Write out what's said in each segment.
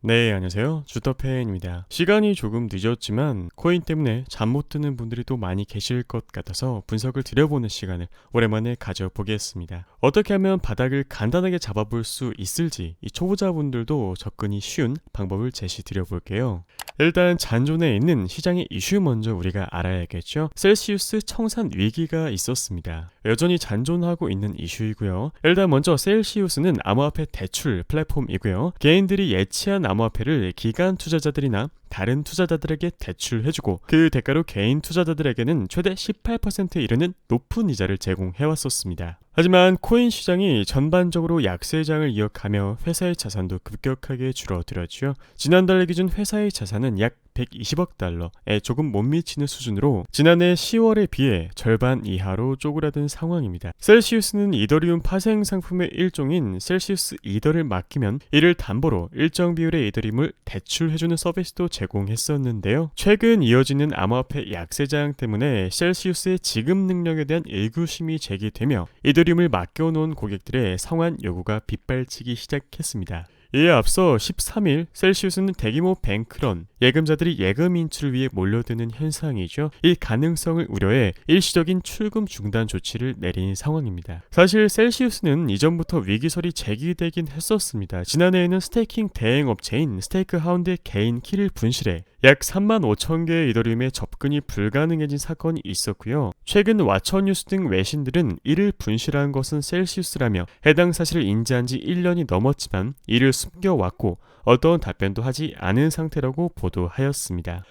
네, 안녕하세요. 주터팬입니다. 시간이 조금 늦었지만 코인 때문에 잠 못 드는 분들이 또 많이 계실 것 같아서 분석을 드려보는 시간을 오랜만에 가져보겠습니다. 어떻게 하면 바닥을 간단하게 잡아볼 수 있을지 이 초보자분들도 접근이 쉬운 방법을 제시 드려볼게요. 일단 잔존에 있는 시장의 이슈 먼저 우리가 알아야겠죠. 셀시우스 청산 위기가 있었습니다. 여전히 잔존하고 있는 이슈이고요. 일단 먼저 셀시우스는 암호화폐 대출 플랫폼이고요. 개인들이 예치한 암호화폐를 기관 투자자들이나 다른 투자자들에게 대출해주고 그 대가로 개인 투자자들에게는 최대 18%에 이르는 높은 이자를 제공해왔었습니다. 하지만 코인 시장이 전반적으로 약세장을 이어가며 회사의 자산도 급격하게 줄어들었죠. 지난달 기준 회사의 자산은 약 120억 달러에 조금 못 미치는 수준으로 지난해 10월에 비해 절반 이하로 쪼그라든 상황입니다. 셀시우스는 이더리움 파생 상품의 일종인 셀시우스 이더를 맡기면 이를 담보로 일정 비율의 이더리움을 대출해주는 서비스도 제공했었는데요. 최근 이어지는 암호화폐 약세장 때문에 셀시우스의 지급 능력에 대한 의구심이 제기되며 이더리움을 맡겨놓은 고객들의 상환 요구가 빗발치기 시작했습니다. 이에 앞서 13일 셀시우스는 대규모 뱅크런, 예금자들이 예금 인출을 위해 몰려드는 현상이죠. 이 가능성을 우려해 일시적인 출금 중단 조치를 내린 상황입니다. 사실 셀시우스는 이전부터 위기설이 제기되긴 했었습니다. 지난해에는 스테이킹 대행 업체인 스테이크 하운드의 개인 키를 분실해 약 3만 5천 개의 이더리움에 접근이 불가능해진 사건이 있었고요. 최근 와처뉴스 등 외신들은 이를 분실한 것은 셀시우스라며 해당 사실을 인지한 지 1년이 넘었지만 이를 숨겨왔고 어떠한 답변도 하지 않은 상태라고 보도하였습니다.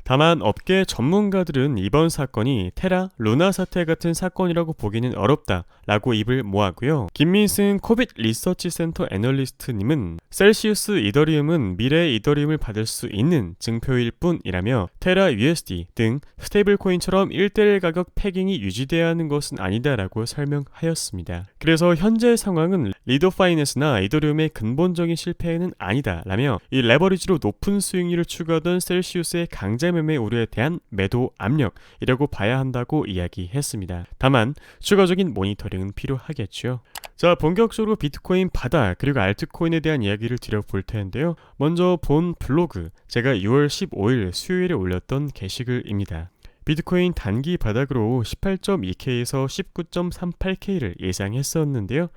다만 업계 전문가들은 이번 사건이 테라, 루나 사태 같은 사건이라고 보기는 어렵다라고 입을 모았고요. 김민승 코빗 리서치 센터 애널리스트님은 셀시우스 이더리움은 미래의 이더리움을 받을 수 있는 증표일 뿐이라며 테라 USD 등 스테이블 코인처럼 1:1 가격 패깅이 유지돼야 하는 것은 아니다라고 설명하였습니다. 그래서 현재 상황은 리더 파이낸스나 이더리움의 근본적인 실패는 아니다라며 이 레버리지로 높은 수익률을 추구하던 셀시우스의 강제 매매 우려에 대한 매도 압력이라고 봐야 한다고 이야기했습니다. 다만 추가적인 모니터링은 필요하겠죠. 자, 본격적으로 비트코인 바닥 그리고 알트코인에 대한 이야기를 드려볼 텐데요. 먼저 본 블로그 제가 6월 15일 수요일에 올렸던 게시글입니다. 비트코인 단기 바닥으로 18.2K에서 19.38K를 예상했었는데요.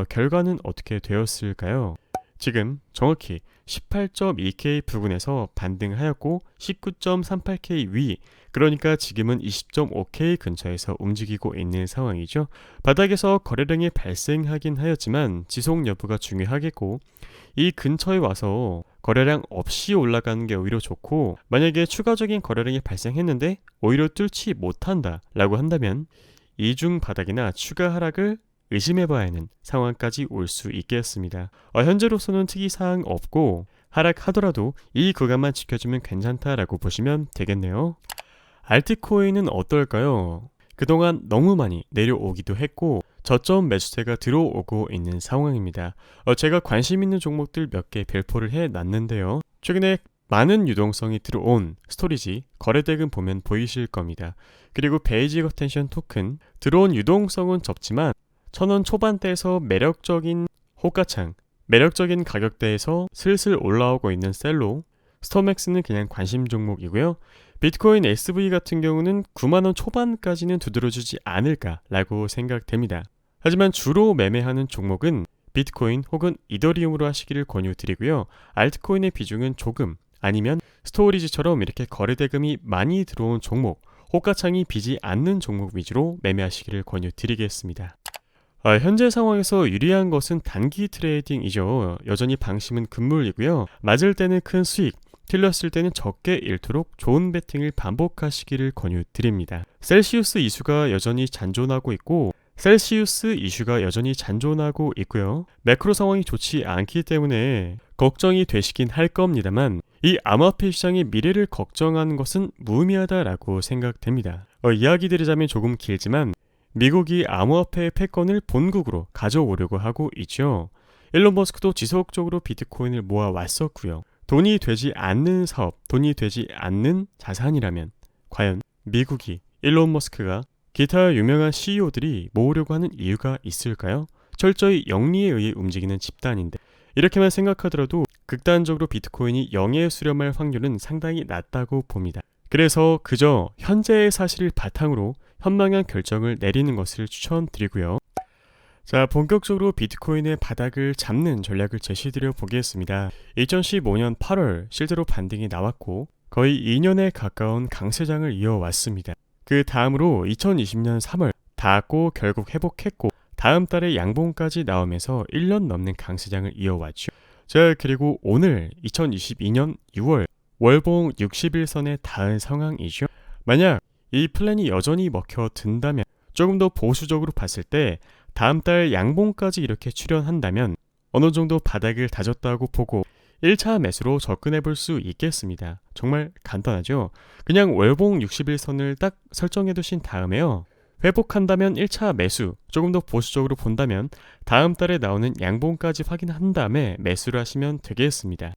결과는 어떻게 되었을까요? 지금 정확히 18.2K 부근에서 반등하였고 19.38K 위, 그러니까 지금은 20.5K 근처에서 움직이고 있는 상황이죠. 바닥에서 거래량이 발생하긴 하였지만 지속 여부가 중요하겠고 이 근처에 와서 거래량 없이 올라가는 게 오히려 좋고, 만약에 추가적인 거래량이 발생했는데 오히려 뚫지 못한다 라고 한다면 이중 바닥이나 추가 하락을 의심해봐야 하는 상황까지 올 수 있겠습니다. 현재로서는 특이사항 없고 하락하더라도 이 구간만 지켜주면 괜찮다라고 보시면 되겠네요. 알트코인은 어떨까요? 그동안 너무 많이 내려오기도 했고 저점 매수세가 들어오고 있는 상황입니다. 제가 관심 있는 종목들 몇 개 별표를 해놨는데요. 최근에 많은 유동성이 들어온 스토리지, 거래대금 보면 보이실 겁니다. 그리고 베이직 어텐션 토큰, 들어온 유동성은 적지만 1000원 초반대에서 매력적인 호가창, 매력적인 가격대에서 슬슬 올라오고 있는 셀로, 스톰엑스는 그냥 관심 종목이고요. 비트코인 SV 같은 경우는 9만원 초반까지는 두드려주지 않을까라고 생각됩니다. 하지만 주로 매매하는 종목은 비트코인 혹은 이더리움으로 하시기를 권유드리고요. 알트코인의 비중은 조금, 아니면 스토리지처럼 이렇게 거래대금이 많이 들어온 종목, 호가창이 비지 않는 종목 위주로 매매하시기를 권유드리겠습니다. 현재 상황에서 유리한 것은 단기 트레이딩이죠. 여전히 방심은 금물이고요. 맞을 때는 큰 수익, 틀렸을 때는 적게 잃도록 좋은 베팅을 반복하시기를 권유드립니다. 셀시우스 이슈가 여전히 잔존하고 있고 매크로 상황이 좋지 않기 때문에 걱정이 되시긴 할 겁니다만 이 암호화폐 시장의 미래를 걱정하는 것은 무의미하다라고 생각됩니다. 이야기 드리자면 조금 길지만 미국이 암호화폐의 패권을 본국으로 가져오려고 하고 있죠. 일론 머스크도 지속적으로 비트코인을 모아왔었고요. 돈이 되지 않는 사업, 돈이 되지 않는 자산이라면 과연 미국이 일론 머스크가 기타 유명한 CEO들이 모으려고 하는 이유가 있을까요? 철저히 영리에 의해 움직이는 집단인데 이렇게만 생각하더라도 극단적으로 비트코인이 0에 수렴할 확률은 상당히 낮다고 봅니다. 그래서 그저 현재의 사실을 바탕으로 현명한 결정을 내리는 것을 추천드리고요. 자, 본격적으로 비트코인의 바닥을 잡는 전략을 제시드려 보겠습니다. 2015년 8월 실제로 반등이 나왔고 거의 2년에 가까운 강세장을 이어왔습니다. 그 다음으로 2020년 3월 닿았고 결국 회복했고 다음 달에 양봉까지 나오면서 1년 넘는 강세장을 이어왔죠. 자, 그리고 오늘 2022년 6월 월봉 60일선에 닿은 상황이죠. 만약 이 플랜이 여전히 먹혀든다면 조금 더 보수적으로 봤을 때 다음 달 양봉까지 이렇게 출현한다면 어느 정도 바닥을 다졌다고 보고 1차 매수로 접근해 볼 수 있겠습니다. 정말 간단하죠. 그냥 월봉 60일선을 딱 설정해 두신 다음에요. 회복한다면 1차 매수, 조금 더 보수적으로 본다면 다음 달에 나오는 양봉까지 확인한 다음에 매수를 하시면 되겠습니다.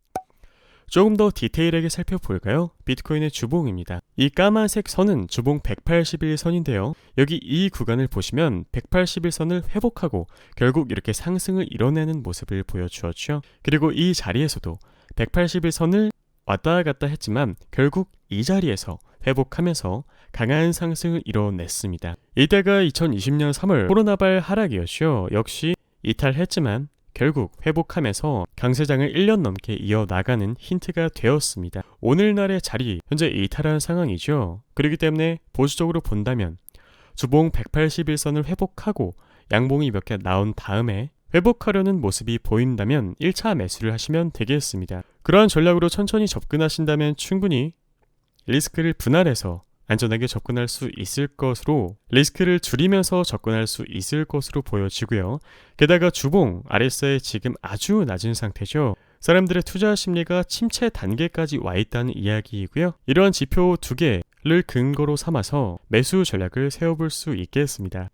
조금 더 디테일하게 살펴볼까요? 비트코인의 주봉입니다. 이 까만색 선은 주봉 180일선인데요. 여기 이 구간을 보시면 180일선을 회복하고 결국 이렇게 상승을 이뤄내는 모습을 보여주었죠. 그리고 이 자리에서도 180일선을 왔다 갔다 했지만 결국 이 자리에서 회복하면서 강한 상승을 이뤄냈습니다. 이때가 2020년 3월 코로나발 하락이었죠. 역시 이탈했지만 결국 회복하면서 강세장을 1년 넘게 이어나가는 힌트가 되었습니다. 오늘날의 자리, 현재 이탈한 상황이죠. 그렇기 때문에 보수적으로 본다면 주봉 180일선을 회복하고 양봉이 몇 개 나온 다음에 회복하려는 모습이 보인다면 1차 매수를 하시면 되겠습니다. 그러한 전략으로 천천히 접근하신다면 충분히 리스크를 분할해서 안전하게 접근할 수 있을 것으로 리스크를 줄이면서 접근할 수 있을 것으로 보여지고요. 게다가 주봉 RSI 지금 아주 낮은 상태죠. 사람들의 투자 심리가 침체 단계까지 와 있다는 이야기이고요. 이러한 지표 두 개를 근거로 삼아서 매수 전략을 세워볼 수 있겠습니다.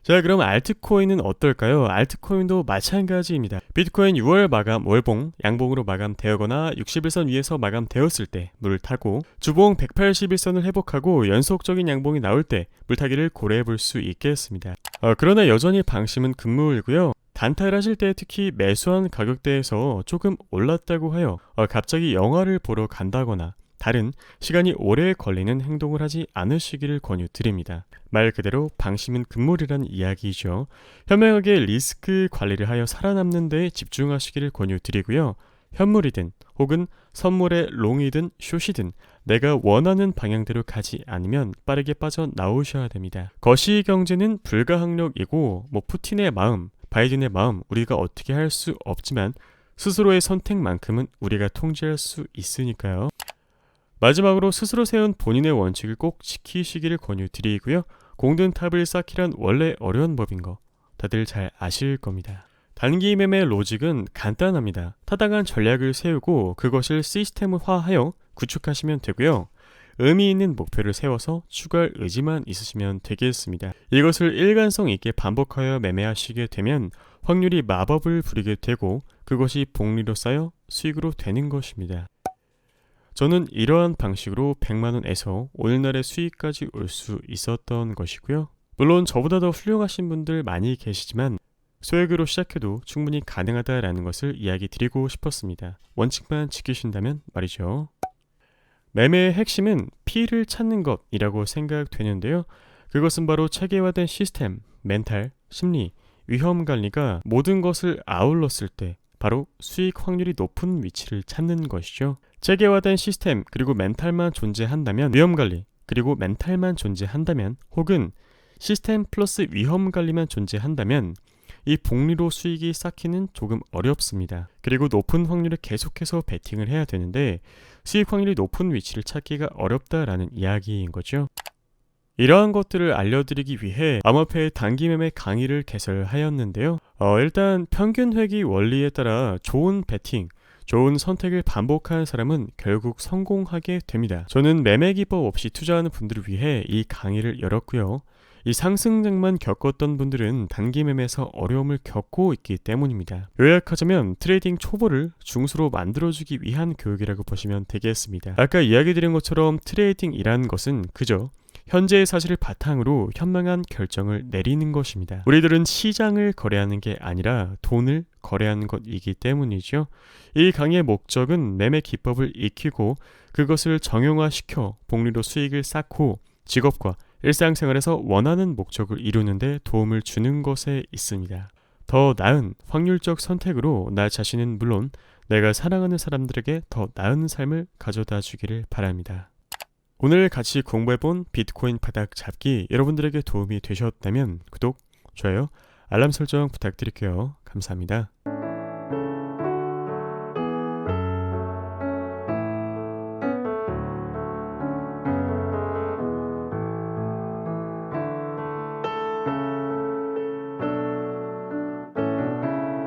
자, 그럼 알트코인은 어떨까요? 알트코인도 마찬가지입니다. 비트코인 6월 마감 월봉 양봉으로 마감되거나 60일선 위에서 마감되었을 때 물을 타고 주봉 180일선을 회복하고 연속적인 양봉이 나올 때 물타기를 고려해 볼 수 있겠습니다. 그러나 여전히 방심은 금물이고요. 단타를 때 특히 매수한 가격대에서 조금 올랐다고 하여 갑자기 영화를 보러 간다거나 다른 시간이 오래 걸리는 행동을 하지 않으시기를 권유드립니다. 말 그대로 방심은 금물이란 이야기이죠. 현명하게 리스크 관리를 하여 살아남는 데 집중하시기를 권유드리고요. 현물이든 혹은 선물의 롱이든 숏이든 내가 원하는 방향대로 가지 않으면 빠르게 빠져나오셔야 됩니다. 거시경제는 불가항력이고 푸틴의 마음, 바이든의 마음 우리가 어떻게 할 수 없지만 스스로의 선택만큼은 우리가 통제할 수 있으니까요. 마지막으로 스스로 세운 본인의 원칙을 꼭 지키시기를 권유드리고요. 공든 탑을 쌓기란 원래 어려운 법인 거 다들 잘 아실 겁니다. 단기 매매 로직은 간단합니다. 타당한 전략을 세우고 그것을 시스템화하여 구축하시면 되고요. 의미 있는 목표를 세워서 추가할 의지만 있으시면 되겠습니다. 이것을 일관성 있게 반복하여 매매하시게 되면 확률이 마법을 부리게 되고 그것이 복리로 쌓여 수익으로 되는 것입니다. 저는 이러한 방식으로 100만원에서 오늘날의 수익까지 올 수 있었던 것이고요. 물론 저보다 더 훌륭하신 분들 많이 계시지만 소액으로 시작해도 충분히 가능하다라는 것을 이야기 드리고 싶었습니다. 원칙만 지키신다면 말이죠. 매매의 핵심은 P를 찾는 것이라고 생각되는데요. 그것은 바로 체계화된 시스템, 멘탈, 심리, 위험 관리가 모든 것을 아울렀을 때 바로 수익 확률이 높은 위치를 찾는 것이죠. 체계화된 시스템 그리고 멘탈만 존재한다면 위험관리 그리고 멘탈만 존재한다면 혹은 시스템 플러스 위험관리만 존재한다면 이 복리로 수익이 쌓기는 조금 어렵습니다. 그리고 높은 확률에 계속해서 베팅을 해야 되는데 수익 확률이 높은 위치를 찾기가 어렵다라는 이야기인 거죠. 이러한 것들을 알려드리기 위해 암호화폐 단기 매매 강의를 개설하였는데요. 일단 평균 회귀 원리에 따라 좋은 베팅, 좋은 선택을 반복하는 사람은 결국 성공하게 됩니다. 저는 매매 기법 없이 투자하는 분들을 위해 이 강의를 열었고요. 이 상승장만 겪었던 분들은 단기 매매에서 어려움을 겪고 있기 때문입니다. 요약하자면 트레이딩 초보를 중수로 만들어주기 위한 교육이라고 보시면 되겠습니다. 아까 이야기 드린 것처럼 트레이딩이라는 것은 그저 현재의 사실을 바탕으로 현명한 결정을 내리는 것입니다. 우리들은 시장을 거래하는 게 아니라 돈을 거래하는 것이기 때문이죠. 이 강의의 목적은 매매 기법을 익히고 그것을 정형화시켜 복리로 수익을 쌓고 직업과 일상생활에서 원하는 목적을 이루는 데 도움을 주는 것에 있습니다. 더 나은 확률적 선택으로 나 자신은 물론 내가 사랑하는 사람들에게 더 나은 삶을 가져다 주기를 바랍니다. 오늘 같이 공부해본 비트코인 바닥 잡기 여러분들에게 도움이 되셨다면 구독, 좋아요, 알람 설정 부탁드릴게요. 감사합니다.